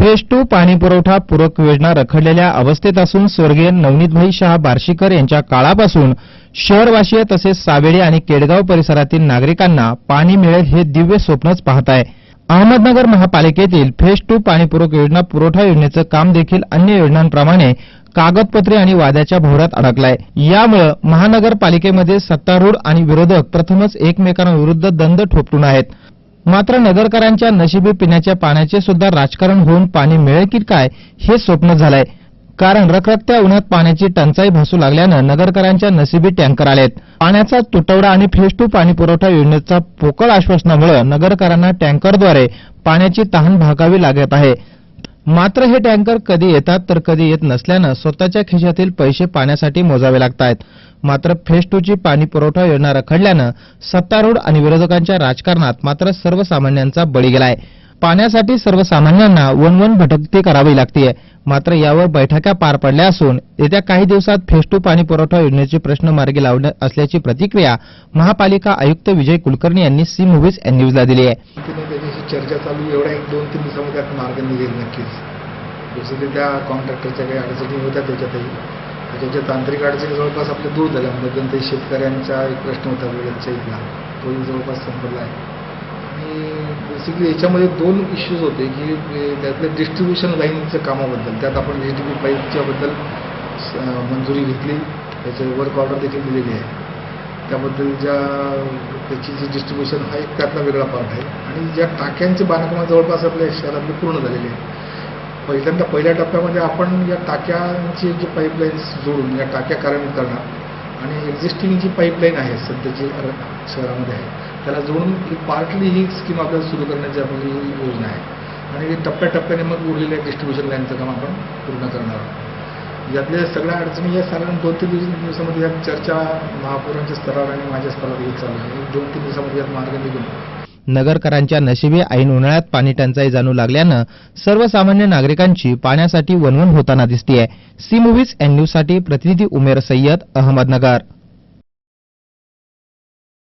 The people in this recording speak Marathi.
फेज 2 पाणी पुरवठा पूरक योजना रखडलेल्या अवस्थेत असून स्वर्गीय नवनीतभाई शाह बार्शीकर यांच्या काळापासून शहरवासीय तसेच सावेडी आणि केडगाव परिसरातील नागरिकांना पाणी मिळेल हे दिव्य स्वप्नच पाहत आहे. अहमदनगर महापालिकेतील फेज 2 पाणीपुरवठा योजना पुरवठा योजनेचं काम देखील अन्य योजनांप्रमाणे कागदपत्रे आणि वादाच्या भोवऱ्यात अडकलाय. यामुळे महानगरपालिकेमध्ये सत्तारूढ आणि विरोधक प्रथमच एकमेकांविरुद्ध दंड ठोपटून आहेत. मात्र नगरकरांच्या नशिबी पिण्याच्या पाण्याचे सुद्धा राजकारण होऊन पाणी मिळेल की काय हे स्वप्न झालंय. कारण रखरखत्या उन्हात पाण्याची टंचाई भासू लागल्यानं नगरकरांच्या नशिबी टँकर आलेत. पाण्याचा तुटवडा आणि फेज 2 पाणी पुरवठा योजनेचा पोकळ आश्वासनामुळे नगरकरांना टँकरद्वारे पाण्याची तहान भागावी लागत आहे. मात्र हे टँकर कधी येतात तर कधी येत नसल्यानं स्वतःच्या खिशातील पैसे पाण्यासाठी मोजावे लागतात. मात्र फेज 2 ची पाणी पुरवठा योजना रखडल्यानं सत्तारूढ आणि विरोधकांच्या राजकारणात मात्र सर्वसामान्यांचा बळी गेलाय. पाण्यासाठी सर्वसामान्यांना वन भटकती करावी लागते. मात्र यावर बैठका पार पडल्या असून येत्या काही दिवसात फेज 2 पाणी पुरवठा योजनेचे प्रश्न मार्गी लावणार असल्याची प्रतिक्रिया महापालिका आयुक्त विजय कुलकर्णी यांनी सी मूव्हीज एन न्यूजला दिली आहे. चर्चा चालू एवढ्या 1-2-3 दिवसामध्ये त्यात मार्ग निघेल नक्कीच. दुसरी त्या कॉन्ट्रॅक्टरच्या काही अडचणी होत्या त्याच्या तांत्रिक अडचणी जवळपास आपल्या दूर झाल्या. मध्यंतरी शेतकऱ्यांचा एक प्रश्न होता वेळेच्या इथला, तोही जवळपास संपला आहे. आणि बेसिकली याच्यामध्ये 2 इश्यूज होते की त्यातल्या डिस्ट्रीब्युशन लाईनच्या कामाबद्दल, त्यात आपण VTP पाईपच्याबद्दल मंजुरी घेतली, त्याचे वर्क ऑर्डर देखील दिलेली आहे. त्याबद्दल त्याची जी डिस्ट्रीब्युशन हा एक त्यातला वेगळा पार्ट आहे. आणि ज्या टाक्यांचे बांधकाम जवळपास आपल्या शहरातले पूर्ण झालेले आहे. पहिल्या टप्प्यामध्ये आपण या टाक्यांची जी पाईपलाईन्स जोडून या टाक्या कार्यान्वित करणार आणि एक्झिस्टिंग जी पाईपलाईन आहे सध्याची शहरामध्ये आहे त्याला जोडून पार्टली ही स्कीम आपल्याला सुरू करण्याची आपली योजना आहे. आणि टप्प्याटप्प्याने मग उरलेल्या डिस्ट्रीब्युशन लाईनचं काम आपण पूर्ण करणार आहोत. यातल्या सगळ्या अडचणी या साधारण 2-3 दिवसामध्ये यात चर्चा महापौरांच्या स्तरावर आणि माझ्या स्तरावर ही चालू आहे. 2-3 दिवसामध्ये यात मार्ग निघून नगरकरांच्या नशिबी ऐन उन्हाळ्यात पाणी टंचाई जाणू लागल्यानं सर्वसामान्य नागरिकांची पाण्यासाठी वणवण होताना दिसतीये. सी मूव्हीज एन न्यूजसाठी प्रतिनिधी उमेर सय्यद, अहमदनगर.